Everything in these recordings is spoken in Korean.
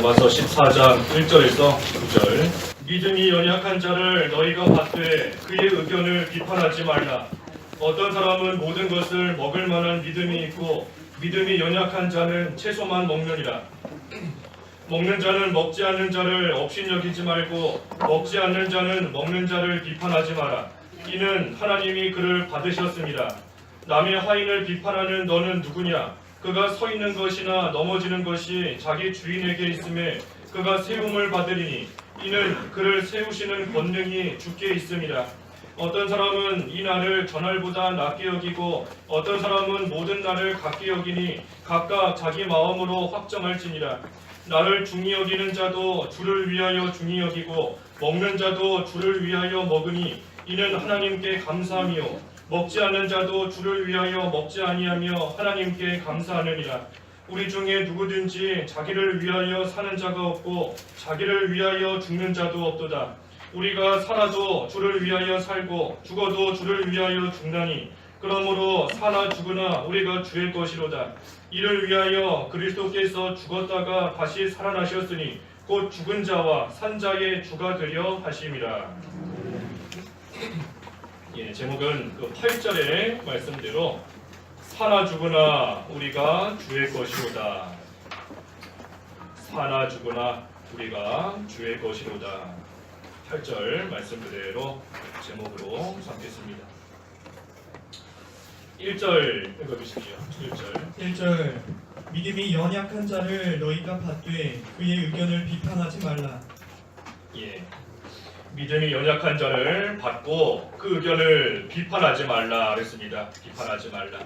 로마서 14장 1절에서 9절. 믿음이 연약한 자를 너희가 받되 그의 의견을 비판하지 말라. 어떤 사람은 모든 것을 먹을 만한 믿음이 있고 믿음이 연약한 자는 채소만 먹느니라. 먹는 자는 먹지 않는 자를 업신여기지 말고 먹지 않는 자는 먹는 자를 비판하지 마라. 이는 하나님이 그를 받으셨습니다. 남의 화인을 비판하는 너는 누구냐? 그가 서 있는 것이나 넘어지는 것이 자기 주인에게 있음에 그가 세움을 받으리니 이는 그를 세우시는 권능이 주께 있습니다. 어떤 사람은 이 날을 전날보다 낮게 여기고 어떤 사람은 모든 날을 같게 여기니 각각 자기 마음으로 확정할지니라. 나를 중히 여기는 자도 주를 위하여 중히 여기고 먹는 자도 주를 위하여 먹으니 이는 하나님께 감사하며 먹지 않는 자도 주를 위하여 먹지 아니하며 하나님께 감사하느니라. 우리 중에 누구든지 자기를 위하여 사는 자가 없고 자기를 위하여 죽는 자도 없도다. 우리가 살아도 주를 위하여 살고 죽어도 주를 위하여 죽나니 그러므로 사나 죽으나 우리가 주의 것이로다. 이를 위하여 그리스도께서 죽었다가 다시 살아나셨으니 곧 죽은 자와 산 자의 주가 되려 하심이라. 제목은 그 8절의 말씀대로 사나 죽으나 우리가 주의 것이로다. 사나 죽으나 우리가 주의 것이로다. 8절 말씀 그대로 제목으로 삼겠습니다. 1절 읽어주십시오. 1절 믿음이 연약한 자를 너희가 받되 그의 의견을 비판하지 말라. 믿음이 연약한 자를 받고 그 의견을 비판하지 말라 그랬습니다. 비판하지 말라.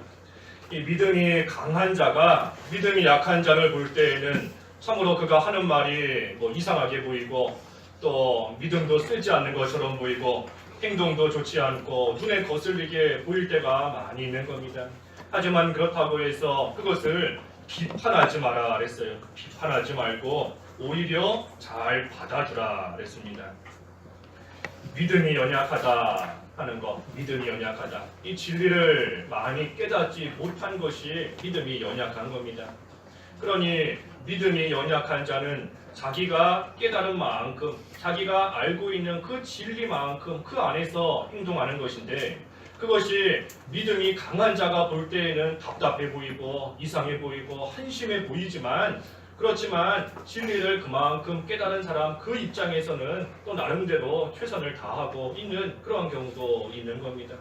이 믿음이 강한 자가 믿음이 약한 자를 볼 때에는 참으로 그가 하는 말이 이상하게 보이고 또 믿음도 쓰지 않는 것처럼 보이고 행동도 좋지 않고 눈에 거슬리게 보일 때가 많이 있는 겁니다. 하지만 그렇다고 해서 그것을 비판하지 마라 그랬어요. 비판하지 말고 오히려 잘 받아주라 그랬습니다. 믿음이 연약하다 하는 것, 믿음이 연약하다. 이 진리를 많이 깨닫지 못한 것이 믿음이 연약한 겁니다. 그러니 믿음이 연약한 자는 자기가 깨달은 만큼, 자기가 알고 있는 그 진리만큼 그 안에서 행동하는 것인데 그것이 믿음이 강한 자가 볼 때에는 답답해 보이고 이상해 보이고 한심해 보이지만 그렇지만 진리를 그만큼 깨달은 사람 그 입장에서는 또 나름대로 최선을 다하고 있는 그런 경우도 있는 겁니다.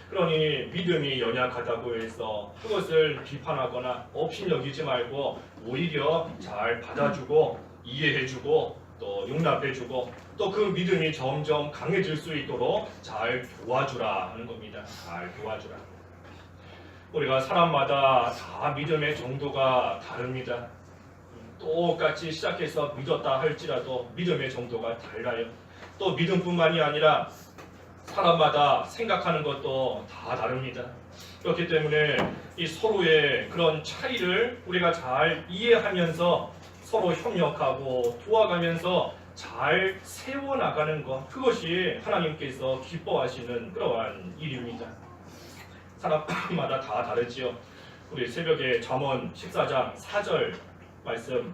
그러니 믿음이 연약하다고 해서 그것을 비판하거나 업신여기지 말고 오히려 잘 받아주고 이해해주고 또 용납해주고 또 그 믿음이 점점 강해질 수 있도록 잘 도와주라 하는 겁니다. 잘 도와주라. 우리가 사람마다 다 믿음의 정도가 다릅니다. 똑같이 시작해서 믿었다 할지라도 믿음의 정도가 달라요. 또 믿음뿐만이 아니라 사람마다 생각하는 것도 다 다릅니다. 그렇기 때문에 이 서로의 그런 차이를 우리가 잘 이해하면서 서로 협력하고 도와가면서 잘 세워나가는 것, 그것이 하나님께서 기뻐하시는 그러한 일입니다. 사람마다 다 다르지요. 우리 새벽에 잠언 14장 4절 말씀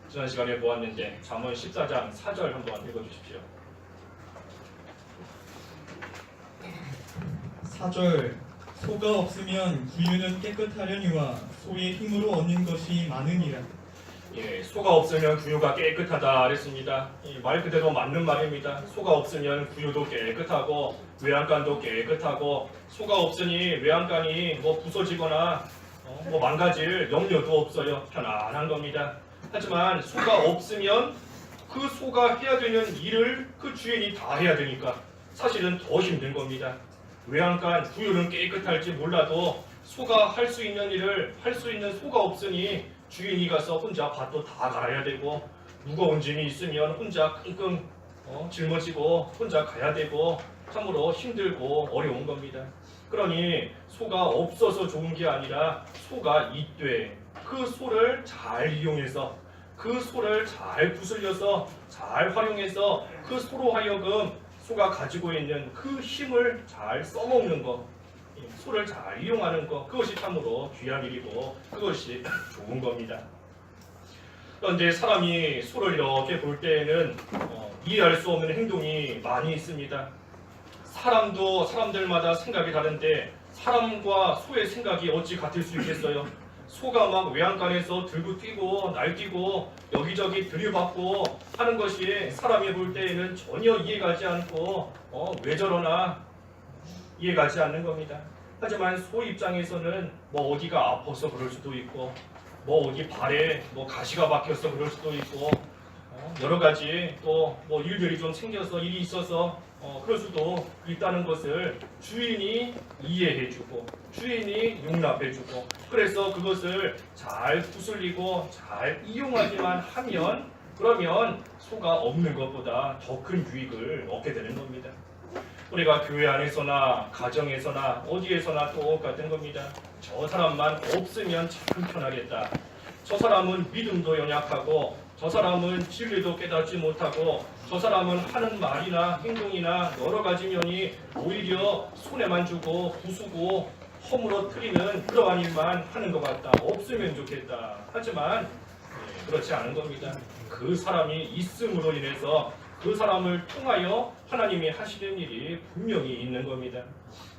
지난 시간에 보았는데 잠언 14장 4절 한번 읽어주십시오. 4절 소가 없으면 구유는 깨끗하려니와 소의 힘으로 얻는 것이 많으니라. 소가 없으면 구유가 깨끗하다 그랬습니다. 말 그대로 맞는 말입니다. 소가 없으면 구유도 깨끗하고 외양간도 깨끗하고 소가 없으니 외양간이 부서지거나 망가질 염려도 없어요. 편안한 겁니다. 하지만 소가 없으면 그 소가 해야 되는 일을 그 주인이 다 해야 되니까 사실은 더 힘든 겁니다. 외양간 구유는 깨끗할지 몰라도 소가 할 수 있는 일을 할 수 있는 소가 없으니 주인이 가서 혼자 밭도 다 갈아야 되고 무거운 짐이 있으면 혼자 끙끙 짊어지고 혼자 가야 되고 참으로 힘들고 어려운 겁니다. 그러니 소가 없어서 좋은 게 아니라 소가 있되 그 소를 잘 이용해서 그 소를 잘 구슬려서 잘 활용해서 그 소로 하여금 소가 가지고 있는 그 힘을 잘 써먹는 것, 소를 잘 이용하는 것, 그것이 참으로 귀한 일이고 그것이 좋은 겁니다. 그런데 사람이 소를 이렇게 볼 때에는 이해할 수 없는 행동이 많이 있습니다. 사람도 사람들마다 생각이 다른데 사람과 소의 생각이 어찌 같을 수 있겠어요? 소가 막 외양간에서 들고 뛰고 날뛰고 여기저기 들이받고 하는 것이 사람이 볼 때에는 전혀 이해가지 않고 왜 저러나 이해가지 않는 겁니다. 하지만 소 입장에서는 뭐 어디가 아파서 그럴 수도 있고 뭐 어디 발에 뭐 가시가 박혀서 그럴 수도 있고 여러 가지 또 뭐 일들이 좀 생겨서 일이 있어서 그럴 수도 있다는 것을 주인이 이해해주고 주인이 용납해주고 그래서 그것을 잘 구슬리고 잘 이용하기만 하면 그러면 소가 없는 것보다 더 큰 유익을 얻게 되는 겁니다. 우리가 교회 안에서나 가정에서나 어디에서나 똑같은 겁니다. 저 사람만 없으면 참 편하겠다. 저 사람은 믿음도 연약하고 저 사람은 진리도 깨닫지 못하고 저 사람은 하는 말이나 행동이나 여러 가지 면이 오히려 손해만 주고 부수고 허물어뜨리는 그러한 일만 하는 것 같다. 없으면 좋겠다. 하지만 그렇지 않은 겁니다. 그 사람이 있음으로 인해서 그 사람을 통하여 하나님이 하시는 일이 분명히 있는 겁니다.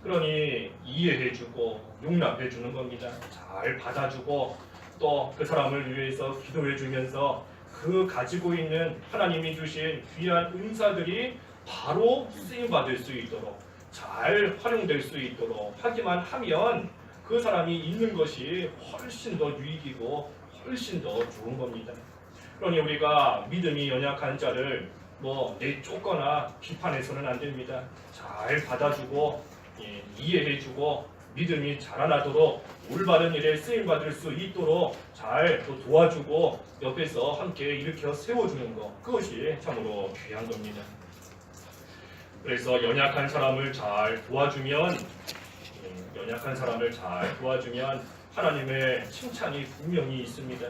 그러니 이해해주고 용납해주는 겁니다. 잘 받아주고 또 그 사람을 위해서 기도해주면서 그 가지고 있는 하나님이 주신 귀한 은사들이 바로 쓰임받을 수 있도록 잘 활용될 수 있도록 하기만 하면 그 사람이 있는 것이 훨씬 더 유익이고 훨씬 더 좋은 겁니다. 그러니 우리가 믿음이 연약한 자를 내쫓거나 비판해서는 안 됩니다. 잘 받아주고 이해해주고 믿음이 자라나도록 올바른 일에 쓰임받을 수 있도록 잘 또 도와주고 옆에서 함께 일으켜 세워주는 것 그것이 참으로 귀한 겁니다. 그래서 연약한 사람을 잘 도와주면 하나님의 칭찬이 분명히 있습니다.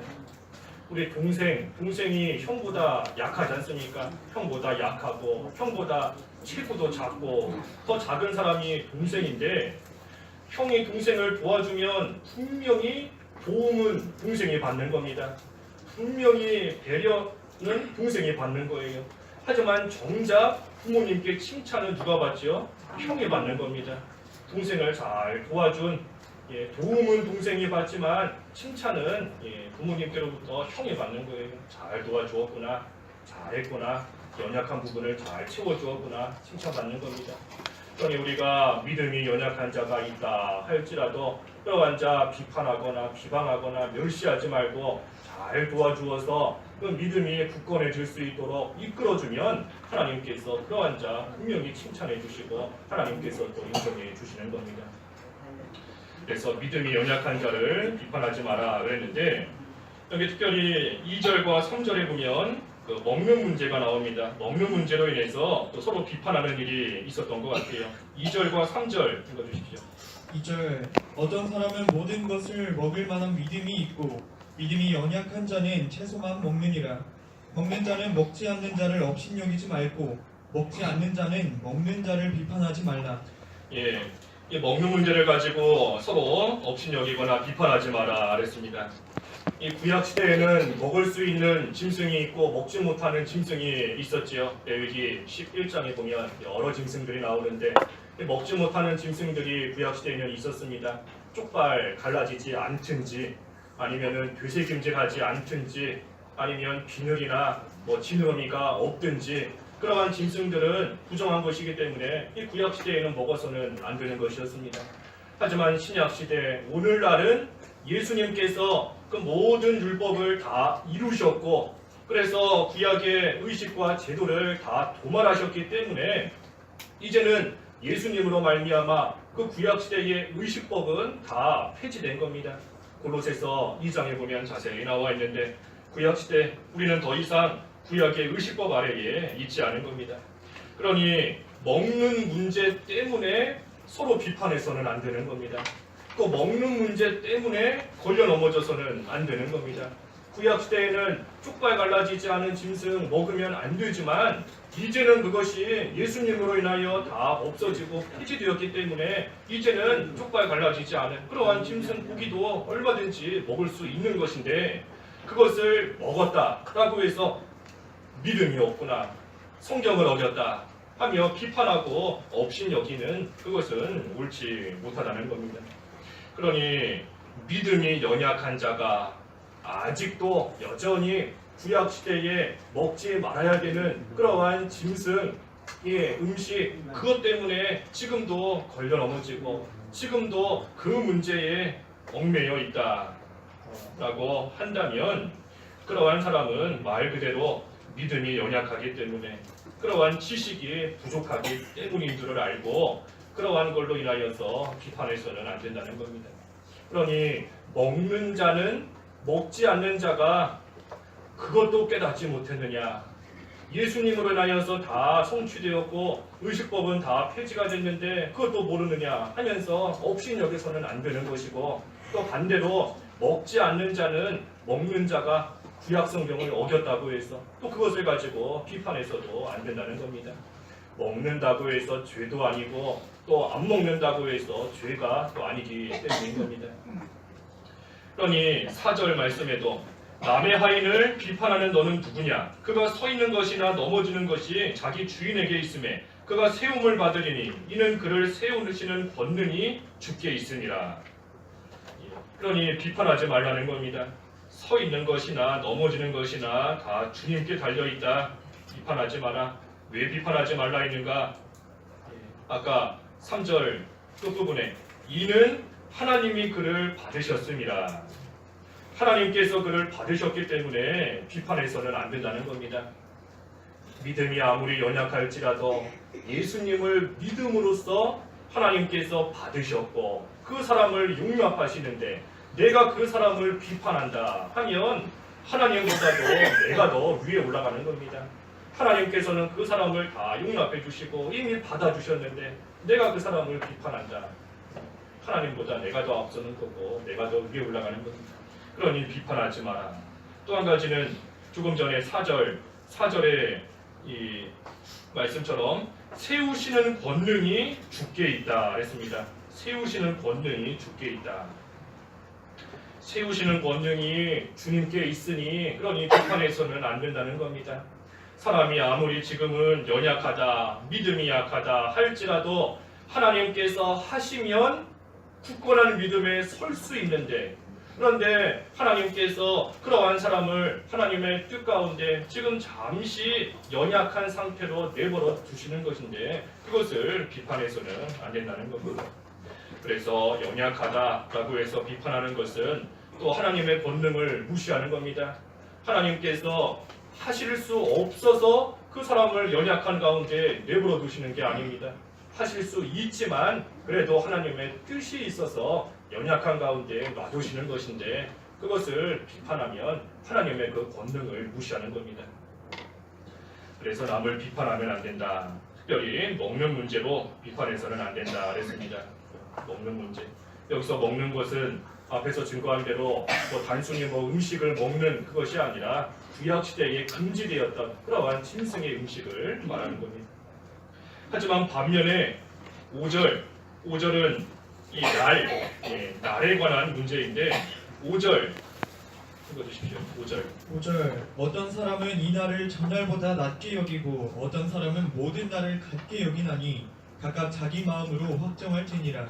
우리 동생이 형보다 약하지 않습니까? 형보다 약하고 형보다 체구도 작고 더 작은 사람이 동생인데 형이 동생을 도와주면 분명히 도움은 동생이 받는 겁니다. 분명히 배려는 동생이 받는 거예요. 하지만 정작 부모님께 칭찬은 누가 받죠? 형이 받는 겁니다. 동생을 잘 도와준 도움은 동생이 받지만 칭찬은 부모님께로부터 형이 받는 거예요. 잘 도와주었구나, 잘했구나, 연약한 부분을 잘 채워주었구나 칭찬받는 겁니다. 그러니 우리가 믿음이 연약한 자가 있다 할지라도 그러한 자 비판하거나 비방하거나 멸시하지 말고 잘 도와주어서 그 믿음이 굳건해질 수 있도록 이끌어주면 하나님께서 그러한 자 분명히 칭찬해 주시고 하나님께서 또 인정해 주시는 겁니다. 그래서 믿음이 연약한 자를 비판하지 마라 그랬는데 여기 특별히 2절과 3절에 보면 그 먹는 문제가 나옵니다. 먹는 문제로 인해서 또 서로 비판하는 일이 있었던 것 같아요. 2절과 3절 읽어주십시오. 2절 어떤 사람은 모든 것을 먹을 만한 믿음이 있고 믿음이 연약한 자는 채소만 먹느니라. 먹는 자는 먹지 않는 자를 업신여기지 말고 먹지 않는 자는 먹는 자를 비판하지 말라. 이 먹는 문제를 가지고 서로 업신여기거나 비판하지 마라 그랬습니다. 이 구약 시대에는 먹을 수 있는 짐승이 있고 먹지 못하는 짐승이 있었지요. 레위기 11장에 보면 여러 짐승들이 나오는데 먹지 못하는 짐승들이 구약 시대에는 있었습니다. 쪽발 갈라지지 않든지 아니면은 되새김질하지 않든지 아니면 비늘이나 지느러미가 없든지 그러한 짐승들은 부정한 것이기 때문에 이 구약 시대에는 먹어서는 안 되는 것이었습니다. 하지만 신약 시대 오늘날은 예수님께서 그 모든 율법을 다 이루셨고 그래서 구약의 의식과 제도를 다 도말하셨기 때문에 이제는 예수님으로 말미암아 그 구약 시대의 의식법은 다 폐지된 겁니다. 골로새서 2장에 보면 자세히 나와 있는데 구약 시대 우리는 더 이상 구약의 의식법 아래에 있지 않은 겁니다. 그러니 먹는 문제 때문에 서로 비판해서는 안 되는 겁니다. 또 먹는 문제 때문에 걸려 넘어져서는 안 되는 겁니다. 구약 시대에는 쪽발 갈라지지 않은 짐승 먹으면 안 되지만 이제는 그것이 예수님으로 인하여 다 없어지고 폐지되었기 때문에 이제는 쪽발 갈라지지 않은 그러한 짐승 고기도 얼마든지 먹을 수 있는 것인데 그것을 먹었다라고 해서 믿음이 없구나, 성경을 어겼다 하며 비판하고 업신여기는 그것은 옳지 못하다는 겁니다. 그러니 믿음이 연약한 자가 아직도 여전히 구약시대에 먹지 말아야 되는 그러한 짐승, 음식, 그것 때문에 지금도 걸려 넘어지고 지금도 그 문제에 얽매여 있다라고 한다면 그러한 사람은 말 그대로 믿음이 연약하기 때문에 그러한 지식이 부족하기 때문인 줄을 알고 그러한 걸로 인하여서 비판해서는 안 된다는 겁니다. 그러니 먹는 자는 먹지 않는 자가 그것도 깨닫지 못했느냐, 예수님으로 인하여서 다 성취되었고 의식법은 다 폐지가 됐는데 그것도 모르느냐 하면서 업신여기서는 안 되는 것이고, 또 반대로 먹지 않는 자는 먹는 자가 구약성경을 어겼다고 해서 또 그것을 가지고 비판해서도 안 된다는 겁니다. 먹는다고 해서 죄도 아니고 또 안 먹는다고 해서 죄가 또 아니기 때문인 겁니다. 그러니 4절 말씀에도 남의 하인을 비판하는 너는 누구냐? 그가 서 있는 것이나 넘어지는 것이 자기 주인에게 있음에 그가 세움을 받으리니 이는 그를 세우시는 권능이 주께 있으니라. 그러니 비판하지 말라는 겁니다. 서 있는 것이나 넘어지는 것이나 다 주님께 달려있다. 비판하지 마라. 왜 비판하지 말라 했는가? 아까 3절 끝부분에 이는 하나님이 그를 받으셨습니다. 하나님께서 그를 받으셨기 때문에 비판해서는 안 된다는 겁니다. 믿음이 아무리 연약할지라도 예수님을 믿음으로써 하나님께서 받으셨고 그 사람을 용납하시는데 내가 그 사람을 비판한다 하면 하나님보다도 내가 더 위에 올라가는 겁니다. 하나님께서는 그 사람을 다 용납해 주시고 이미 받아주셨는데 내가 그 사람을 비판한다. 하나님보다 내가 더 앞서는 거고 내가 더 위에 올라가는 겁니다. 그러니 비판하지 마라. 또 한 가지는 조금 전에 4절의 이 말씀처럼 세우시는 권능이 주께 있다 했습니다. 세우시는 권능이 주께 있다. 세우시는 권능이 주님께 있으니 그러니 비판해서는 안 된다는 겁니다. 사람이 아무리 지금은 연약하다, 믿음이 약하다 할지라도 하나님께서 하시면 굳건한 믿음에 설 수 있는데, 그런데 하나님께서 그러한 사람을 하나님의 뜻 가운데 지금 잠시 연약한 상태로 내버려 두시는 것인데 그것을 비판해서는 안 된다는 겁니다. 그래서 연약하다라고 해서 비판하는 것은 또 하나님의 권능을 무시하는 겁니다. 하나님께서 하실 수 없어서 그 사람을 연약한 가운데 내버려 두시는 게 아닙니다. 하실 수 있지만 그래도 하나님의 뜻이 있어서 연약한 가운데 놔두시는 것인데 그것을 비판하면 하나님의 그 권능을 무시하는 겁니다. 그래서 남을 비판하면 안 된다. 특별히 먹는 문제로 비판해서는 안 된다 그랬습니다. 먹는 문제. 여기서 먹는 것은 앞에서 증거한 대로 뭐 단순히 음식을 먹는 그것이 아니라 구약 시대에 금지되었던 그러한 짐승의 음식을 말하는 겁니다. 하지만 반면에 5절은 이 날에 관한 문제인데 5절 읽어주십시오. 5절 어떤 사람은 이 날을 전날보다 낮게 여기고 어떤 사람은 모든 날을 같게 여기나니 각각 자기 마음으로 확정할지니라.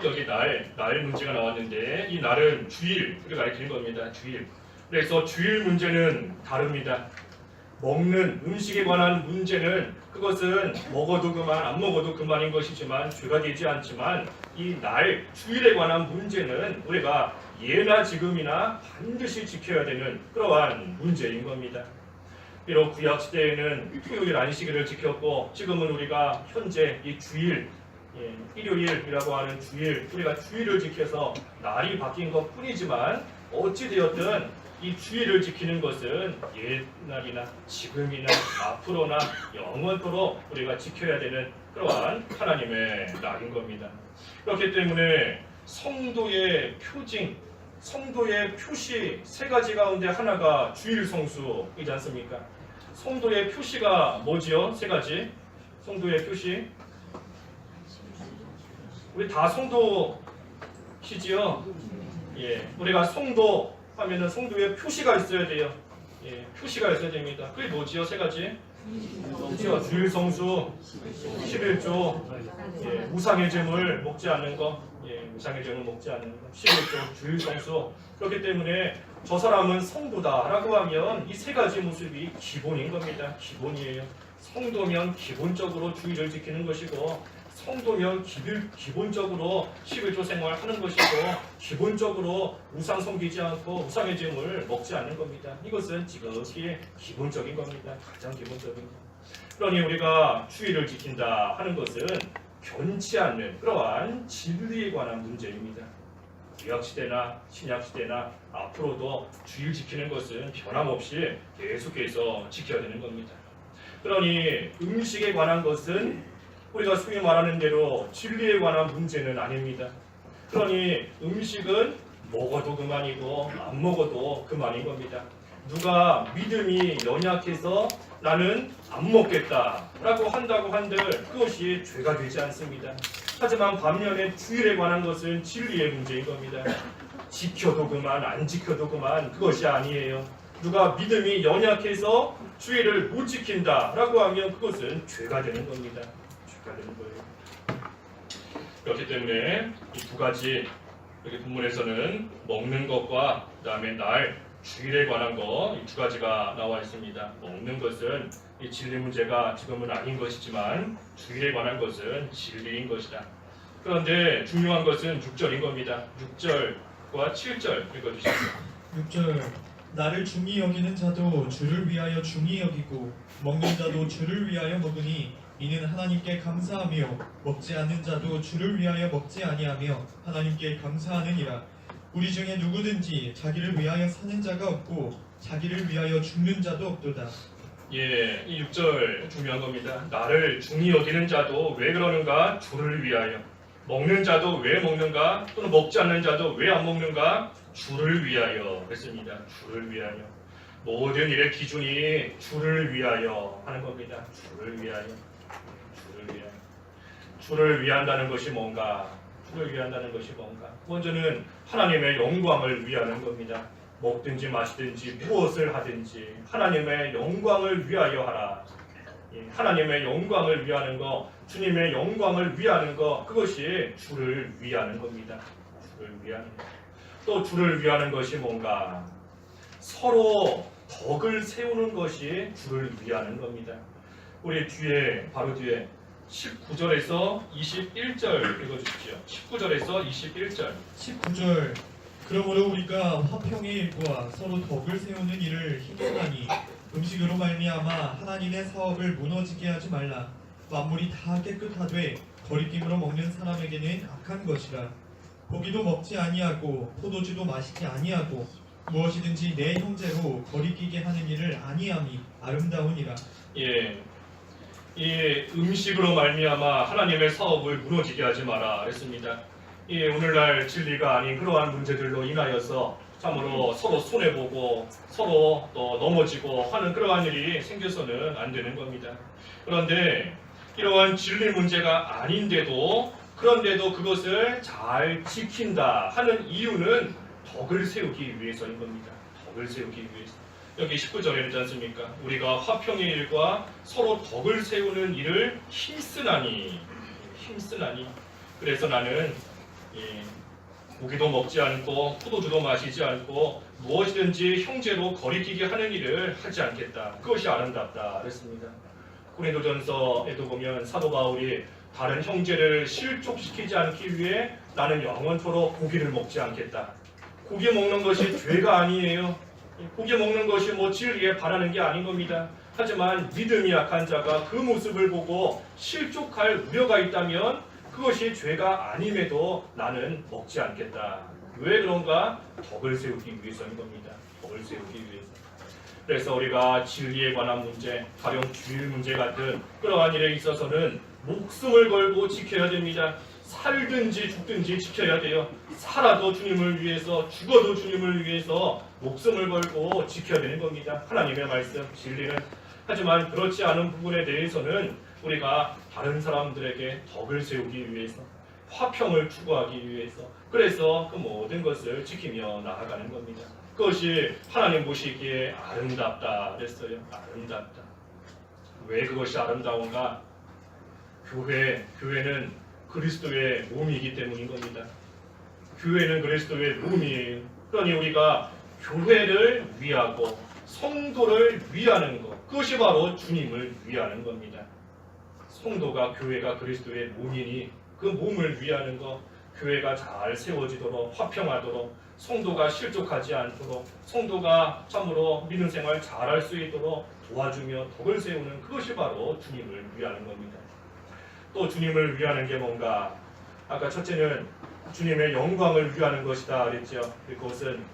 여기 날 문제가 나왔는데 이 날은 주일을 가리키는 겁니다. 주일. 그래서 주일 문제는 다릅니다. 먹는 음식에 관한 문제는 그것은 먹어도 그만 안 먹어도 그만인 것이지만 죄가 되지 않지만 이 날 주일에 관한 문제는 우리가 예나 지금이나 반드시 지켜야 되는 그러한 문제인 겁니다. 비록 구약 시대에는 토요일 안식일을 지켰고 지금은 우리가 현재 이 주일 일요일이라고 하는 주일 우리가 주일을 지켜서 날이 바뀐 것 뿐이지만 어찌 되었든 이 주일을 지키는 것은 옛날이나 지금이나 앞으로나 영원토록 우리가 지켜야 되는 그러한 하나님의 날인 겁니다. 그렇기 때문에 성도의 표징, 성도의 표시 세 가지 가운데 하나가 주일 성수이지 않습니까? 성도의 표시가 뭐지요? 세 가지. 성도의 표시. 우리 다 성도시지요? 우리가 성도 하면은 성도에 표시가 있어야 돼요. 예, 표시가 있어야 됩니다. 그게 뭐지요? 세 가지. 그렇죠. 주일 성수, 11조, 예, 우상의 제물 먹지 않는 거, 예, 우상의 제물 먹지 않는 거, 11조, 주일 성수. 그렇기 때문에 저 사람은 성도다라고 하면 이 세 가지 모습이 기본인 겁니다. 기본이에요. 성도면 기본적으로 주의를 지키는 것이고, 성도면 기본적으로 11조 생활하는 것이고, 기본적으로 우상 섬기지 않고 우상의 제물 먹지 않는 겁니다. 이것은 지극히 기본적인 겁니다. 가장 기본적인 것. 그러니 우리가 주의를 지킨다 하는 것은 변치 않는 그러한 진리에 관한 문제입니다. 구약시대나 신약시대나 앞으로도 주의를 지키는 것은 변함없이 계속해서 지켜야 되는 겁니다. 그러니 음식에 관한 것은 우리가 소위 말하는 대로 진리에 관한 문제는 아닙니다. 그러니 음식은 먹어도 그만이고 안 먹어도 그만인 겁니다. 누가 믿음이 연약해서 나는 안 먹겠다라고 한다고 한들 그것이 죄가 되지 않습니다. 하지만 반면에 주일에 관한 것은 진리의 문제인 겁니다. 지켜도 그만 안 지켜도 그만 그것이 아니에요. 누가 믿음이 연약해서 주일을 못 지킨다라고 하면 그것은 죄가 되는 겁니다. 죄가 되는 거예요. 그렇기 때문에 이 두 가지 여기 본문에서는 먹는 것과 그다음에 날 주일에 관한 거 이 두 가지가 나와 있습니다. 먹는 것은 이 진리 문제가 지금은 아닌 것이지만 주일에 관한 것은 진리인 것이다. 그런데 중요한 것은 6절인 겁니다. 6절과 7절 읽어주시죠. 6절 나를 중히 여기는 자도 주를 위하여 중히 여기고 먹는 자도 주를 위하여 먹으니 이는 하나님께 감사하며 먹지 않는 자도 주를 위하여 먹지 아니하며 하나님께 감사하느니라. 우리 중에 누구든지 자기를 위하여 사는 자가 없고 자기를 위하여 죽는 자도 없도다. 예, 이 6절 중요한 겁니다. 나를 중히 여기는 자도 왜 그러는가? 주를 위하여. 먹는 자도 왜 먹는가? 또는 먹지 않는 자도 왜 안 먹는가? 주를 위하여 했습니다. 주를 위하여. 모든 일의 기준이 주를 위하여 하는 겁니다. 주를 위하여. 주를 위하여. 주를 위한다는 것이 뭔가? 주를 위한다는 것이 뭔가? 먼저는 하나님의 영광을 위하는 겁니다. 먹든지 마시든지 무엇을 하든지 하나님의 영광을 위하여 하라. 하나님의 영광을 위하는 거, 주님의 영광을 위하는 거, 그것이 주를 위하는 겁니다. 주를 위하는 것. 또 주를 위하는 것이 뭔가? 서로 덕을 세우는 것이 주를 위하는 겁니다. 우리 뒤에 바로 뒤에 19절에서 21절 읽어주십시오. 19절에서 21절. 19절 그러므로 우리가 화평의 일과 서로 덕을 세우는 일을 힘쓰나니 음식으로 말미암아 하나님의 사업을 무너지게 하지 말라. 만물이 다 깨끗하되 거리낌으로 먹는 사람에게는 악한 것이라. 고기도 먹지 아니하고 포도주도 마시지 아니하고 무엇이든지 내 형제로 거리끼게 하는 일을 아니함이 아름다우니라. 예, 이 음식으로 말미암아 하나님의 사업을 무너지게 하지 마라 했습니다. 예, 오늘날 진리가 아닌 그러한 문제들로 인하여서 참으로 서로 손해보고 서로 또 넘어지고 하는 그러한 일이 생겨서는 안 되는 겁니다. 그런데 이러한 진리 문제가 아닌데도 그런데도 그것을 잘 지킨다 하는 이유는 덕을 세우기 위해서인 겁니다. 덕을 세우기 위해서. 여기 19절에 있지 않습니까? 우리가 화평의 일과 서로 덕을 세우는 일을 힘쓰나니. 그래서 나는 고기도 먹지 않고 포도주도 마시지 않고 무엇이든지 형제로 거리끼게 하는 일을 하지 않겠다. 그것이 아름답다 그랬습니다. 고린도전서에도 보면 사도 바울이 다른 형제를 실족시키지 않기 위해 나는 영원토록 고기를 먹지 않겠다. 고기 먹는 것이 죄가 아니에요. 고기 먹는 것이 뭐 진리에 바라는 게 아닌 겁니다. 하지만 믿음이 약한 자가 그 모습을 보고 실족할 우려가 있다면 그것이 죄가 아님에도 나는 먹지 않겠다. 왜 그런가? 덕을 세우기 위해서인 겁니다. 덕을 세우기 위해서. 그래서 우리가 진리에 관한 문제, 가령 주일 문제 같은 그러한 일에 있어서는 목숨을 걸고 지켜야 됩니다. 살든지 죽든지 지켜야 돼요. 살아도 주님을 위해서, 죽어도 주님을 위해서 목숨을 걸고 지켜야 되는 겁니다. 하나님의 말씀, 진리는. 하지만 그렇지 않은 부분에 대해서는 우리가 다른 사람들에게 덕을 세우기 위해서, 화평을 추구하기 위해서, 그래서 그 모든 것을 지키며 나아가는 겁니다. 그것이 하나님 보시기에 아름답다 그랬어요. 아름답다. 왜 그것이 아름다운가? 교회는 그리스도의 몸이기 때문인 겁니다. 교회는 그리스도의 몸이에요. 그러니 우리가 교회를 위하고 성도를 위하는 것, 그것이 바로 주님을 위하는 겁니다. 성도가 교회가 그리스도의 몸이니 그 몸을 위하는 것, 교회가 잘 세워지도록 화평하도록 성도가 실족하지 않도록 성도가 참으로 믿음 생활 잘할 수 있도록 도와주며 덕을 세우는 그것이 바로 주님을 위하는 겁니다. 또 주님을 위하는 게 뭔가? 아까 첫째는 주님의 영광을 위하는 것이다 그랬죠. 그것은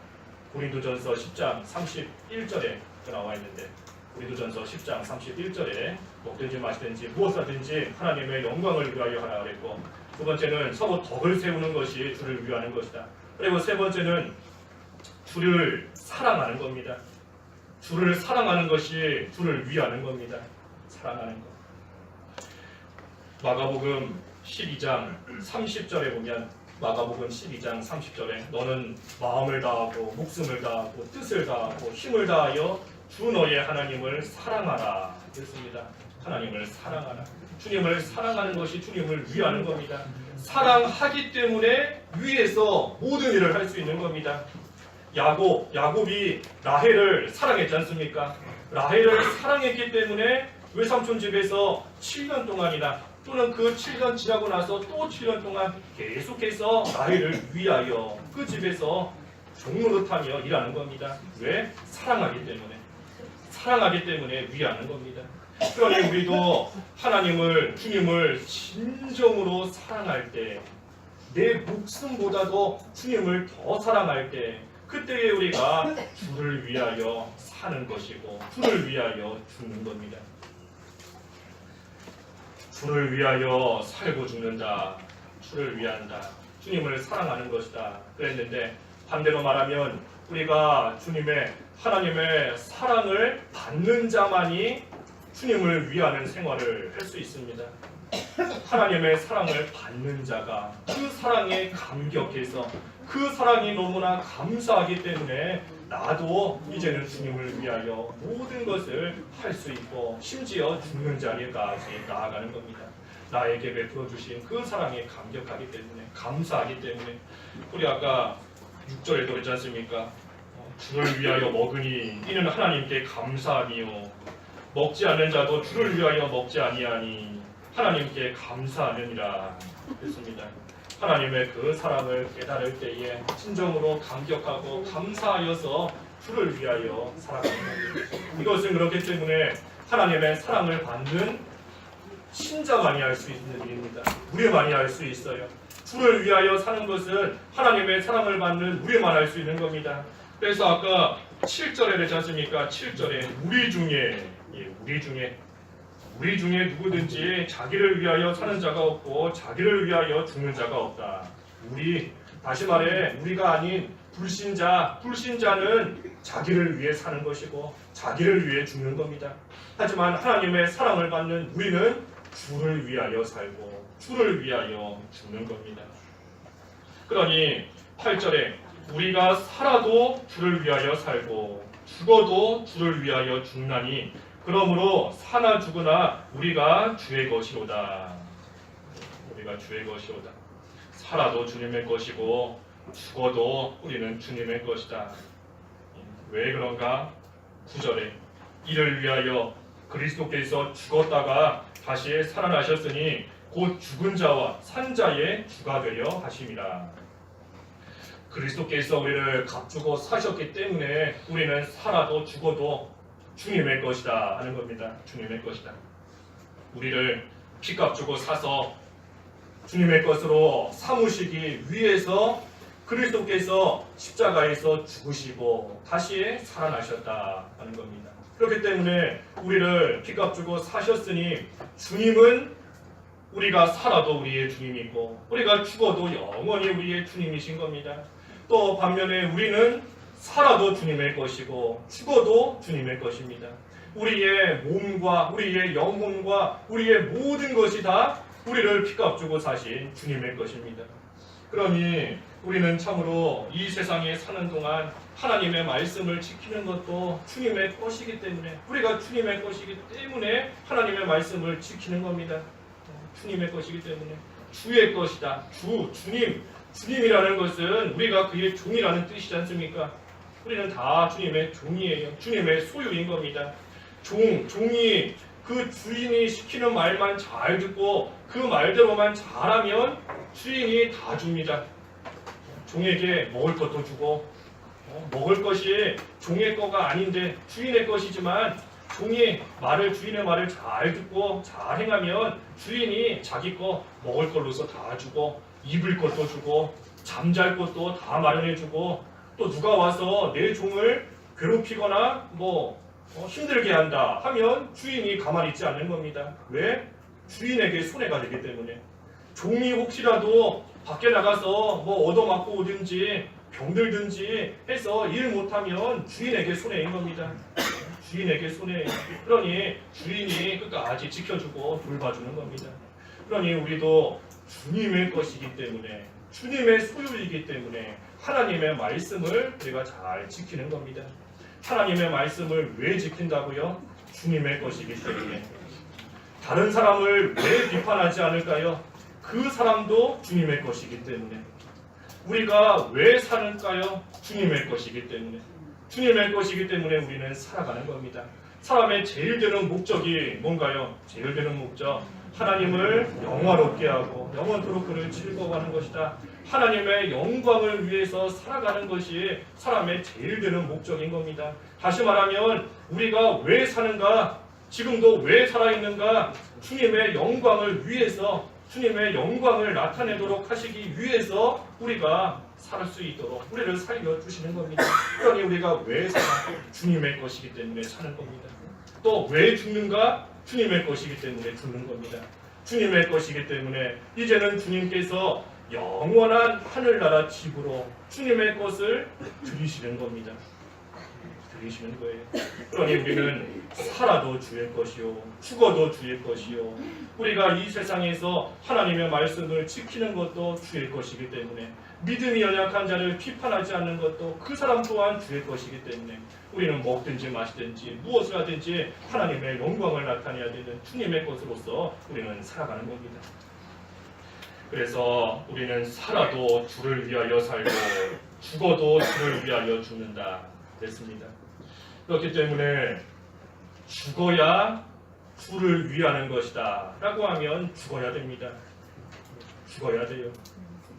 고린도전서 10장 31절에 나와 있는데 고린도전서 10장 31절에 먹든지 마시든지 무엇하든지 하나님의 영광을 위하여 하라 그랬고, 두 번째는 서로 덕을 세우는 것이 주를 위하는 것이다. 그리고 세 번째는 주를 사랑하는 겁니다. 주를 사랑하는 것이 주를 위하는 겁니다. 사랑하는 것. 마가복음 12장 30절에 보면 마가복음 12장 30절에 너는 마음을 다하고 목숨을 다하고 뜻을 다하고 힘을 다하여 주 너의 하나님을 사랑하라 그랬습니다. 하나님을 사랑하라. 주님을 사랑하는 것이 주님을 위하는 겁니다. 사랑하기 때문에 위에서 모든 일을 할 수 있는 겁니다. 야곱이 라헬을 사랑했지 않습니까? 라헬을 사랑했기 때문에 외삼촌 집에서 7년 동안이나 또는 그 7년 지나고 나서 또 7년 동안 계속해서 라헬을 위하여 그 집에서 종노릇하며 일하는 겁니다. 왜? 사랑하기 때문에. 사랑하기 때문에 위하는 겁니다. 그러니 우리도 하나님을, 주님을 진정으로 사랑할 때, 내 목숨보다도 주님을 더 사랑할 때, 그때에 우리가 주를 위하여 사는 것이고 주를 위하여 죽는 겁니다. 주를 위하여 살고 죽는다. 주를 위한다. 주님을 사랑하는 것이다. 그랬는데 반대로 말하면 우리가 하나님의 사랑을 받는 자만이 주님을 위하는 생활을 할 수 있습니다. 하나님의 사랑을 받는 자가 그 사랑에 감격해서 그 사랑이 너무나 감사하기 때문에 나도 이제는 주님을 위하여 모든 것을 할 수 있고 심지어 죽는 자리까지 나아가는 겁니다. 나에게 베풀어 주신 그 사랑에 감격하기 때문에, 감사하기 때문에. 우리 아까 6절에도 그랬지 않습니까? 주를 위하여 먹으니 이는 하나님께 감사하니요 먹지 않는 자도 주를 위하여 먹지 아니하니 하나님께 감사하느니라 했습니다. 하나님의 그 사랑을 깨달을 때에 진정으로 감격하고 감사하여서 주를 위하여 살아가는 겁니다. 이것은 그렇기 때문에 하나님의 사랑을 받는 신자만이 할 수 있는 일입니다. 우리만이 할 수 있어요. 주를 위하여 사는 것은 하나님의 사랑을 받는 우리만 할 수 있는 겁니다. 그래서 아까 7절에 그랬지 않습니까? 7절에 우리 중에 누구든지 자기를 위하여 사는 자가 없고 자기를 위하여 죽는 자가 없다. 다시 말해 우리가 아닌 불신자는 자기를 위해 사는 것이고 자기를 위해 죽는 겁니다. 하지만 하나님의 사랑을 받는 우리는 주를 위하여 살고 주를 위하여 죽는 겁니다. 그러니 8절에 우리가 살아도 주를 위하여 살고 죽어도 주를 위하여 죽나니 그러므로 사나 죽으나 우리가 주의 것이로다. 우리가 주의 것이로다. 살아도 주님의 것이고 죽어도 우리는 주님의 것이다. 왜 그런가? 9절에 이를 위하여 그리스도께서 죽었다가 다시 살아나셨으니 곧 죽은 자와 산 자의 주가 되려 하심이라. 그리스도께서 우리를 값주고 사셨기 때문에 우리는 살아도 죽어도 주님의 것이다 하는 겁니다. 주님의 것이다. 우리를 피값 주고 사서 주님의 것으로 삼으시기 위해서 그리스도께서 십자가에서 죽으시고 다시 살아나셨다 하는 겁니다. 그렇기 때문에 우리를 피값 주고 사셨으니 주님은 우리가 살아도 우리의 주님이고 우리가 죽어도 영원히 우리의 주님이신 겁니다. 또 반면에 우리는 살아도 주님의 것이고 죽어도 주님의 것입니다. 우리의 몸과 우리의 영혼과 우리의 모든 것이 다 우리를 피값 주고 사신 주님의 것입니다. 그러니 우리는 참으로 이 세상에 사는 동안 하나님의 말씀을 지키는 것도 주님의 것이기 때문에, 우리가 주님의 것이기 때문에 하나님의 말씀을 지키는 겁니다. 주님의 것이기 때문에 주의 것이다. 주님이라는 것은 우리가 그의 종이라는 뜻이지 않습니까? 우리는 다 주님의 종이에요. 주님의 소유인 겁니다. 종이 그 주인이 시키는 말만 잘 듣고 그 말대로만 잘하면 주인이 다 줍니다. 종에게 먹을 것도 주고, 먹을 것이 종의 거가 아닌데 주인의 것이지만 주인의 말을 잘 듣고 잘 행하면 주인이 자기 거 먹을 걸로서 다 주고, 입을 것도 주고, 잠잘 것도 다 마련해 주고, 또 누가 와서 내 종을 괴롭히거나 힘들게 한다 하면 주인이 가만히 있지 않는 겁니다. 왜? 주인에게 손해가 되기 때문에. 종이 혹시라도 밖에 나가서 얻어맞고 오든지 병들든지 해서 일 못하면 주인에게 손해인 겁니다. 주인에게 손해. 그러니 주인이 끝까지 지켜주고 돌봐주는 겁니다. 그러니 우리도 주님의 것이기 때문에, 주님의 소유이기 때문에 하나님의 말씀을 우리가 잘 지키는 겁니다. 하나님의 말씀을 왜 지킨다고요? 주님의 것이기 때문에. 다른 사람을 왜 비판하지 않을까요? 그 사람도 주님의 것이기 때문에. 우리가 왜 사는가요? 주님의 것이기 때문에. 주님의 것이기 때문에 우리는 살아가는 겁니다. 사람의 제일 되는 목적이 뭔가요? 제일 되는 목적, 하나님을 영화롭게 하고 영원토록 그를 즐거워하는 것이다. 하나님의 영광을 위해서 살아가는 것이 사람의 제일 되는 목적인 겁니다. 다시 말하면 우리가 왜 사는가? 지금도 왜 살아있는가? 주님의 영광을 위해서, 주님의 영광을 나타내도록 하시기 위해서 우리가 살 수 있도록 우리를 살려주시는 겁니다. 그러니 우리가 왜 사나? 주님의 것이기 때문에 사는 겁니다. 또 왜 죽는가? 주님의 것이기 때문에 죽는 겁니다. 주님의 것이기 때문에 이제는 주님께서 영원한 하늘나라 집으로 주님의 것을 드리시는 겁니다. 드리시는 거예요. 그러니 우리는 살아도 주의 것이요, 죽어도 주의 것이요, 우리가 이 세상에서 하나님의 말씀을 지키는 것도 주의 것이기 때문에, 믿음이 연약한 자를 비판하지 않는 것도 그 사람 또한 주의 것이기 때문에 우리는 먹든지 마시든지 무엇을 하든지 하나님의 영광을 나타내야 되는 주님의 것으로서 우리는 살아가는 겁니다. 그래서 우리는 살아도 주를 위하여 살고 죽어도 주를 위하여 죽는다 그랬습니다. 그렇기 때문에 죽어야 주를 위하는 것이다 라고 하면 죽어야 됩니다. 죽어야 돼요.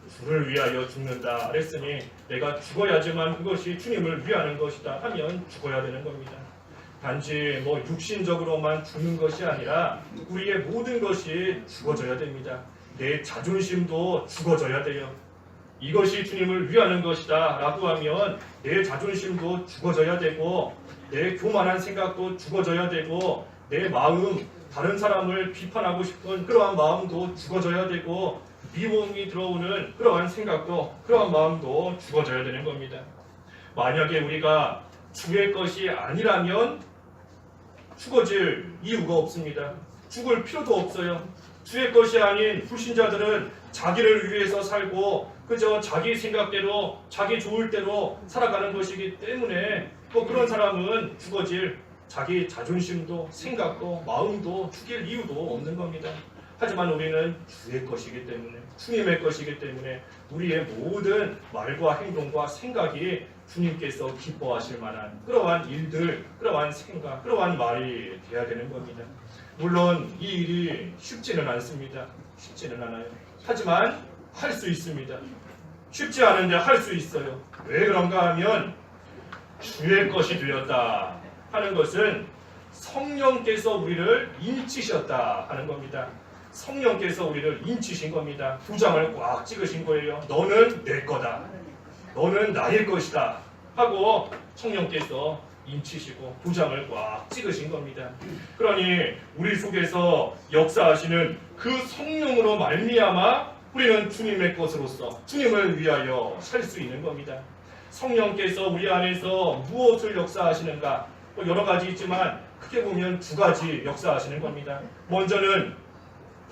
주를 위하여 죽는다 그랬으니 내가 죽어야지만 그것이 주님을 위하는 것이다 하면 죽어야 되는 겁니다. 단지 육신적으로만 죽는 것이 아니라 우리의 모든 것이 죽어져야 됩니다. 내 자존심도 죽어져야 돼요. 이것이 주님을 위하는 것이다 라고 하면 내 자존심도 죽어져야 되고, 내 교만한 생각도 죽어져야 되고, 내 마음, 다른 사람을 비판하고 싶은 그러한 마음도 죽어져야 되고, 미움이 들어오는 그러한 생각도, 그러한 마음도 죽어져야 되는 겁니다. 만약에 우리가 주의 것이 아니라면 죽어질 이유가 없습니다. 죽을 필요도 없어요. 주의 것이 아닌 불신자들은 자기를 위해서 살고 그저 자기 생각대로, 자기 좋을 대로 살아가는 것이기 때문에 또 그런 사람은 죽어질 자기 자존심도 생각도 마음도 죽일 이유도 없는 겁니다. 하지만 우리는 주의 것이기 때문에, 주님의 것이기 때문에 우리의 모든 말과 행동과 생각이 주님께서 기뻐하실 만한 그러한 일들, 그러한 생각, 그러한 말이 돼야 되는 겁니다. 물론 이 일이 쉽지는 않습니다. 쉽지는 않아요. 하지만 할 수 있습니다. 쉽지 않은데 할 수 있어요. 왜 그런가 하면 주의 것이 되었다 하는 것은 성령께서 우리를 인치셨다 하는 겁니다. 성령께서 우리를 인치신 겁니다. 도장을 꽉 찍으신 거예요. 너는 내 거다. 너는 나의 것이다 하고 성령께서 인치시고 도장을 꽉 찍으신 겁니다. 그러니 우리 속에서 역사하시는 그 성령으로 말미암아 우리는 주님의 것으로서 주님을 위하여 살 수 있는 겁니다. 성령께서 우리 안에서 무엇을 역사하시는가? 여러 가지 있지만 크게 보면 두 가지 역사하시는 겁니다. 먼저는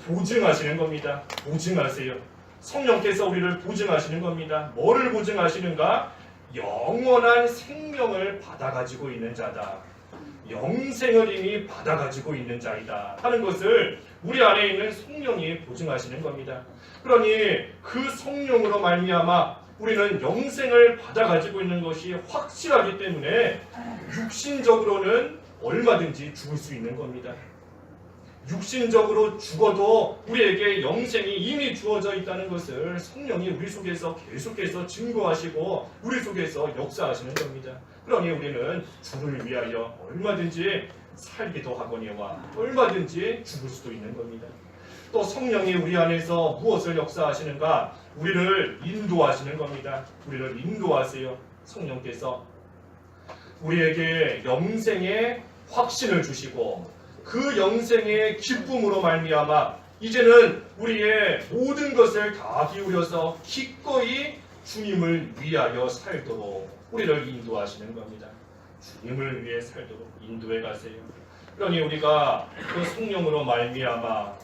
보증하시는 겁니다. 보증하세요. 성령께서 우리를 보증하시는 겁니다. 뭐를 보증하시는가? 영원한 생명을 받아가지고 있는 자다. 영생을 이미 받아가지고 있는 자이다 하는 것을 우리 안에 있는 성령이 보증하시는 겁니다. 그러니 그 성령으로 말미암아 우리는 영생을 받아가지고 있는 것이 확실하기 때문에 육신적으로는 얼마든지 죽을 수 있는 겁니다. 육신적으로 죽어도 우리에게 영생이 이미 주어져 있다는 것을 성령이 우리 속에서 계속해서 증거하시고 우리 속에서 역사하시는 겁니다. 그러니 우리는 주를 위하여 얼마든지 살기도 하거니와 얼마든지 죽을 수도 있는 겁니다. 또 성령이 우리 안에서 무엇을 역사하시는가? 우리를 인도하시는 겁니다. 우리를 인도하세요. 성령께서 우리에게 영생의 확신을 주시고 그 영생의 기쁨으로 말미암아 이제는 우리의 모든 것을 다 기울여서 기꺼이 주님을 위하여 살도록 우리를 인도하시는 겁니다. 주님을 위해 살도록 인도해 가세요. 그러니 우리가 그 성령으로 말미암아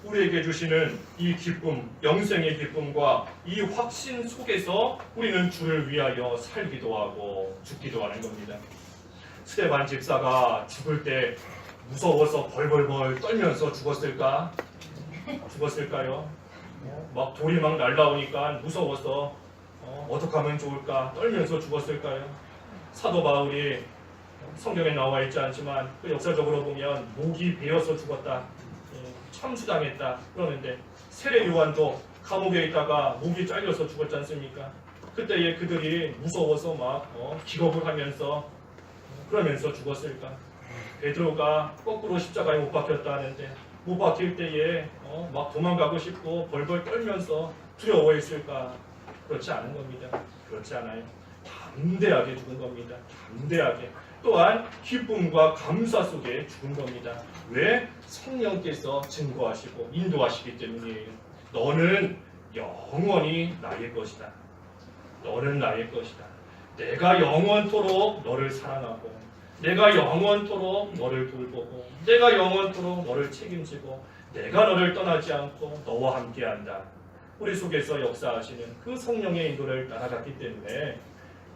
우리에게 주시는 이 기쁨, 영생의 기쁨과 이 확신 속에서 우리는 주를 위하여 살기도 하고 죽기도 하는 겁니다. 스데반 집사가 죽을 때 무서워서 벌벌벌 떨면서 죽었을까? 죽었을까요? 막 돌이 막 날라오니까 무서워서 어떻게 하면 좋을까? 떨면서 죽었을까요? 사도 바울이 성경에 나와 있지 않지만 그 역사적으로 보면 목이 베어서 죽었다. 참수당했다. 그러는데 세례 요한도 감옥에 있다가 목이 잘려서 죽었지 않습니까? 그때에 그들이 무서워서 막 기겁을 하면서 그러면서 죽었을까? 베드로가 거꾸로 십자가에 못 박혔다 하는데 못 박힐 때에 막 도망가고 싶고 벌벌 떨면서 두려워했을까? 그렇지 않은 겁니다. 그렇지 않아요. 담대하게 죽은 겁니다. 담대하게. 또한 기쁨과 감사 속에 죽은 겁니다. 왜? 성령께서 증거하시고 인도하시기 때문이에요. 너는 영원히 나의 것이다. 너는 나의 것이다. 내가 영원토록 너를 사랑하고 내가 영원토록 너를 돌보고 내가 영원토록 너를 책임지고 내가 너를 떠나지 않고 너와 함께한다. 우리 속에서 역사하시는 그 성령의 인도를 따라갔기 때문에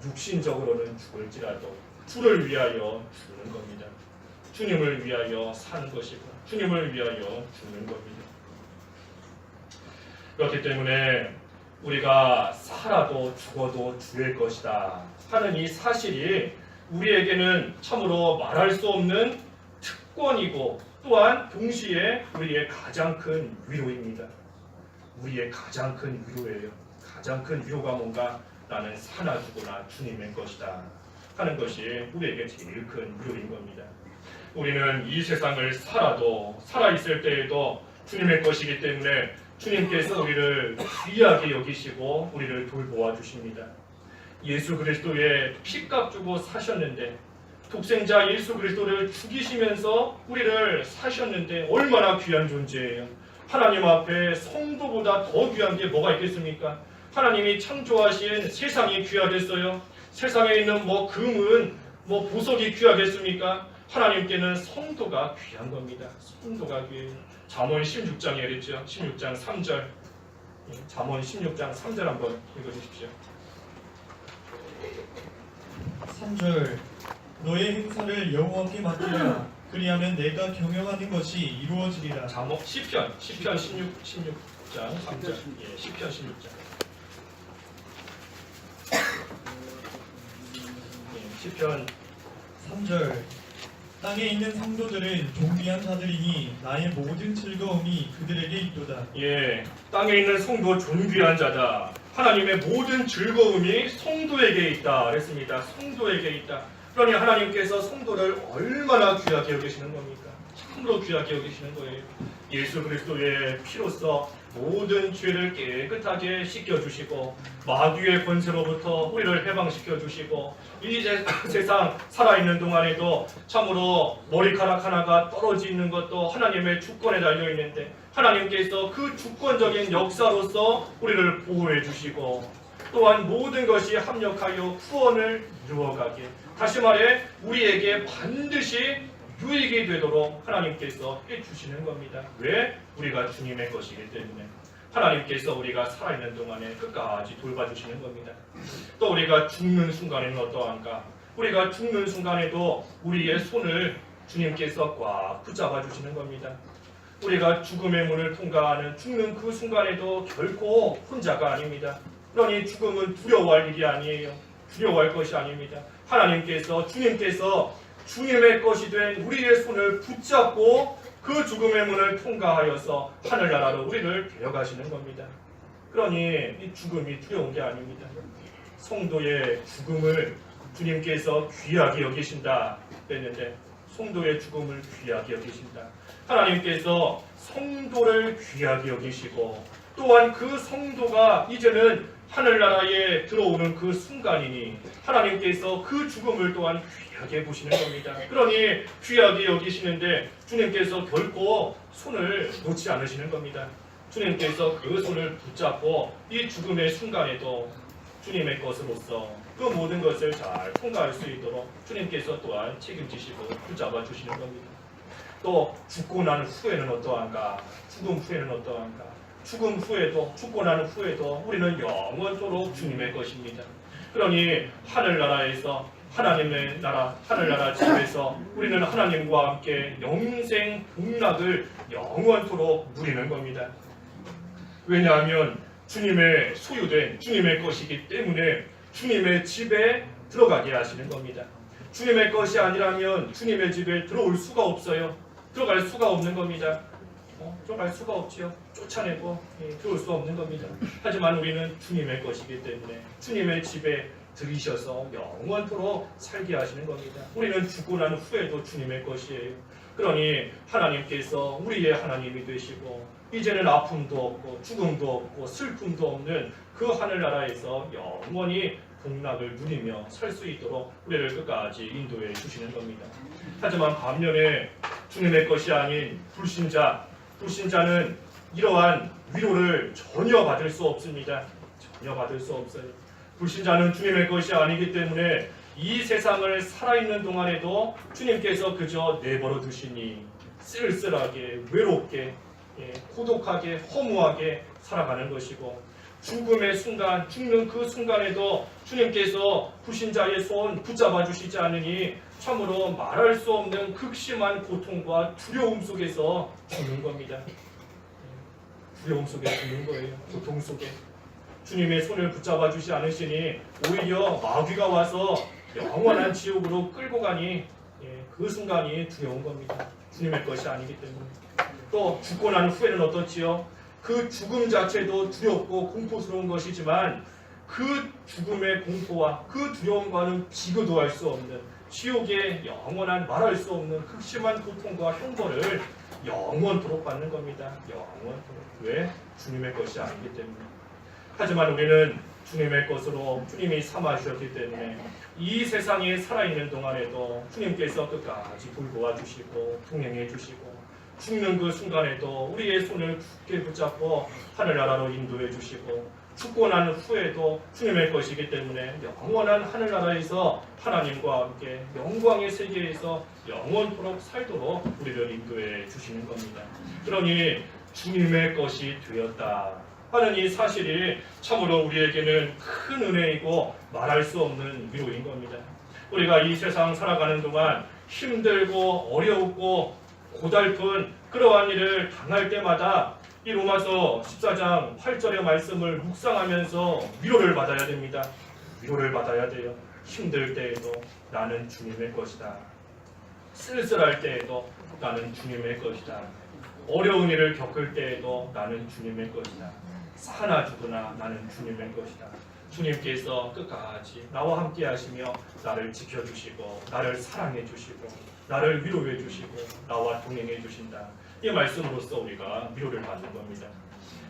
육신적으로는 죽을지라도 주를 위하여 죽는 겁니다. 주님을 위하여 사는 것이고 주님을 위하여 죽는 겁니다. 그렇기 때문에 우리가 살아도 죽어도 주의 것이다 하는 이 사실이 우리에게는 참으로 말할 수 없는 특권이고 또한 동시에 우리의 가장 큰 위로입니다. 우리의 가장 큰 위로예요. 가장 큰 위로가 뭔가? 나는 사나 죽으나 주님의 것이다 하는 것이 우리에게 제일 큰 위로인 겁니다. 우리는 이 세상을 살아도 살아있을 때에도 주님의 것이기 때문에 주님께서 우리를 귀하게 여기시고 우리를 돌보아 주십니다. 예수 그리스도의 피값 주고 사셨는데 독생자 예수 그리스도를 죽이시면서 우리를 사셨는데 얼마나 귀한 존재예요. 하나님 앞에 성도보다 더 귀한 게 뭐가 있겠습니까? 하나님이 창조하신 세상이 귀하겠어요? 세상에 있는 금은 보석이 귀하겠습니까? 하나님께는 성도가 귀한 겁니다. 성도가 귀해요. 잠언 16장에 그랬죠. 16장 3절. 잠언 16장 3절 한번 읽어주십시오. 3절 너의 행사를 여호와께 맡기라. 그리하면 내가 경영하는 것이 이루어지리라. 잠언 시편 16장 3절. 시편 16장. 시편 3절 땅에 있는 성도들은 존귀한 자들이니 나의 모든 즐거움이 그들에게 있도다. 땅에 있는 성도 존귀한 자다. 하나님의 모든 즐거움이 성도에게 있다 그랬습니다. 성도에게 있다. 그러니 하나님께서 성도를 얼마나 귀하게 여기시는 겁니까? 참으로 귀하게 여기시는 거예요. 예수 그리스도의 피로써 모든 죄를 깨끗하게 씻겨주시고 마귀의 권세로부터 우리를 해방시켜주시고 이 세상 살아있는 동안에도 참으로 머리카락 하나가 떨어지는 것도 하나님의 주권에 달려있는데 하나님께서 그 주권적인 역사로서 우리를 보호해 주시고 또한 모든 것이 합력하여 구원을 이루어가게 다시 말해 우리에게 반드시 유익이 되도록 하나님께서 해주시는 겁니다. 왜? 우리가 주님의 것이기 때문에 하나님께서 우리가 살아있는 동안에 끝까지 돌봐주시는 겁니다. 또 우리가 죽는 순간에는 어떠한가? 우리가 죽는 순간에도 우리의 손을 주님께서 꽉 붙잡아 주시는 겁니다. 우리가 죽음의 문을 통과하는 죽는 그 순간에도 결코 혼자가 아닙니다. 그러니 죽음은 두려워할 일이 아니에요. 두려워할 것이 아닙니다. 하나님께서 주님께서 주님의 것이 된 우리의 손을 붙잡고 그 죽음의 문을 통과하여서 하늘나라로 우리를 데려가시는 겁니다. 그러니 이 죽음이 두려운 게 아닙니다. 성도의 죽음을 주님께서 귀하게 여기신다 했는데 성도의 죽음을 귀하게 여기신다. 하나님께서 성도를 귀하게 여기시고 또한 그 성도가 이제는 하늘나라에 들어오는 그 순간이니 하나님께서 그 죽음을 또한 귀하게 보시는 겁니다. 그러니 귀하게 여기시는데 주님께서 결코 손을 놓지 않으시는 겁니다. 주님께서 그 손을 붙잡고 이 죽음의 순간에도 주님의 것으로서 그 모든 것을 잘 통과할 수 있도록 주님께서 또한 책임지시고 붙잡아 주시는 겁니다. 또 죽고 난 후에는 어떠한가? 죽음 후에는 어떠한가? 죽음 후에도 죽고 난 후에도 우리는 영원토록 주님의 것입니다. 그러니 하늘나라에서 하나님의 나라 하늘나라 집에서 우리는 하나님과 함께 영생 복락을 영원토록 누리는 겁니다. 왜냐하면 주님의 소유된 주님의 것이기 때문에 주님의 집에 들어가게 하시는 겁니다. 주님의 것이 아니라면 주님의 집에 들어올 수가 없어요. 들어갈 수가 없는 겁니다. 들어갈 수가 없지요. 쫓아내고 들어올 수 없는 겁니다. 하지만 우리는 주님의 것이기 때문에 주님의 집에 들이셔서 영원토록 살게 하시는 겁니다. 우리는 죽고 난 후에도 주님의 것이에요. 그러니 하나님께서 우리의 하나님이 되시고 이제는 아픔도 없고 죽음도 없고 슬픔도 없는 그 하늘나라에서 영원히 복락을 누리며 살 수 있도록 우리를 끝까지 인도해 주시는 겁니다. 하지만 반면에 주님의 것이 아닌 불신자는 이러한 위로를 전혀 받을 수 없습니다. 전혀 받을 수 없어요. 불신자는 주님의 것이 아니기 때문에 이 세상을 살아있는 동안에도 주님께서 그저 내버려 두시니 쓸쓸하게 외롭게 고독하게 허무하게 살아가는 것이고 죽음의 순간 죽는 그 순간에도 주님께서 불신자의 손 붙잡아 주시지 않으니 참으로 말할 수 없는 극심한 고통과 두려움 속에서 죽는 겁니다. 두려움 속에 죽는 거예요. 고통 속에. 주님의 손을 붙잡아 주지 않으시니 오히려 마귀가 와서 영원한 지옥으로 끌고 가니 그 순간이 두려운 겁니다. 주님의 것이 아니기 때문에. 또 죽고 난 후에는 어떻지요? 그 죽음 자체도 두렵고 공포스러운 것이지만 그 죽음의 공포와 그 두려움과는 비교도 할 수 없는 지옥의 영원한 말할 수 없는 극심한 고통과 형벌을 영원토록 받는 겁니다. 영원토록. 왜? 주님의 것이 아니기 때문에. 하지만 우리는 주님의 것으로 주님이 삼아주셨기 때문에 이 세상에 살아있는 동안에도 주님께서 끝까지 돌보아 주시고 동행해 주시고 죽는 그 순간에도 우리의 손을 굳게 붙잡고 하늘나라로 인도해 주시고 죽고 난 후에도 주님의 것이기 때문에 영원한 하늘나라에서 하나님과 함께 영광의 세계에서 영원토록 살도록 우리를 인도해 주시는 겁니다. 그러니 주님의 것이 되었다 하는 이 사실이 참으로 우리에게는 큰 은혜이고 말할 수 없는 위로인 겁니다. 우리가 이 세상 살아가는 동안 힘들고 어렵고 고달픈 그러한 일을 당할 때마다 이 로마서 14장 8절의 말씀을 묵상하면서 위로를 받아야 됩니다. 위로를 받아야 돼요. 힘들 때에도 나는 주님의 것이다. 쓸쓸할 때에도 나는 주님의 것이다. 어려운 일을 겪을 때에도 나는 주님의 것이다. 사나 죽으나 나는 주님의 것이다. 주님께서 끝까지 나와 함께 하시며 나를 지켜주시고 나를 사랑해 주시고 나를 위로해 주시고 나와 동행해 주신다. 이 말씀으로써 우리가 위로를 받는 겁니다.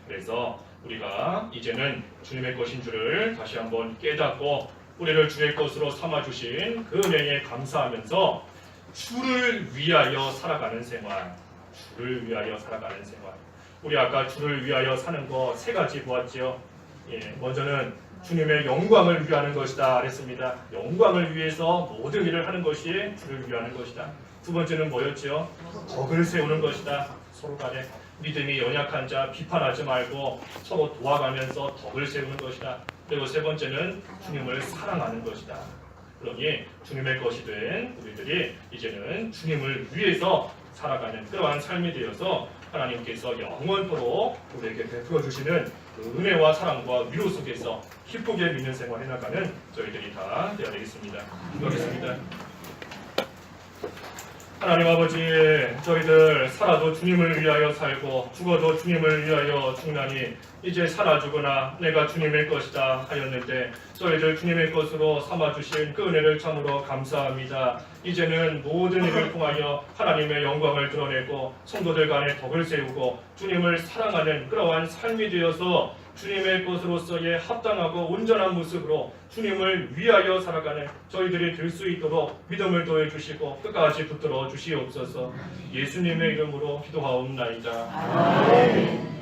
그래서 우리가 이제는 주님의 것인 줄을 다시 한번 깨닫고 우리를 주의 것으로 삼아주신 그 은혜에 감사하면서 주를 위하여 살아가는 생활, 주를 위하여 살아가는 생활. 우리 아까 주를 위하여 사는 거 세 가지 보았지요. 먼저는 주님의 영광을 위하는 것이다 그랬습니다. 영광을 위해서 모든 일을 하는 것이 주를 위하는 것이다. 두 번째는 뭐였지요? 덕을 세우는 것이다. 서로 간에 믿음이 연약한 자 비판하지 말고 서로 도와가면서 덕을 세우는 것이다. 그리고 세 번째는 주님을 사랑하는 것이다. 그러니 주님의 것이 된 우리들이 이제는 주님을 위해서 살아가는 그러한 삶이 되어서 하나님께서 영원토록 우리에게 베풀어 주시는 그 은혜와 사랑과 위로 속에서 기쁘게 믿는 생활 해나가는 저희들이 다 되어야 되겠습니다. 기도하겠습니다. 하나님 아버지, 저희들 살아도 주님을 위하여 살고 죽어도 주님을 위하여 죽나니 이제 살아 죽으나 내가 주님의 것이다 하였는데 저희들 주님의 것으로 삼아주신 그 은혜를 참으로 감사합니다. 이제는 모든 일을 통하여 하나님의 영광을 드러내고 성도들 간에 덕을 세우고 주님을 사랑하는 그러한 삶이 되어서 주님의 것으로서의 합당하고 온전한 모습으로 주님을 위하여 살아가는 저희들이 될 수 있도록 믿음을 더해 주시고 끝까지 붙들어 주시옵소서. 예수님의 이름으로 기도하옵나이다. 아멘.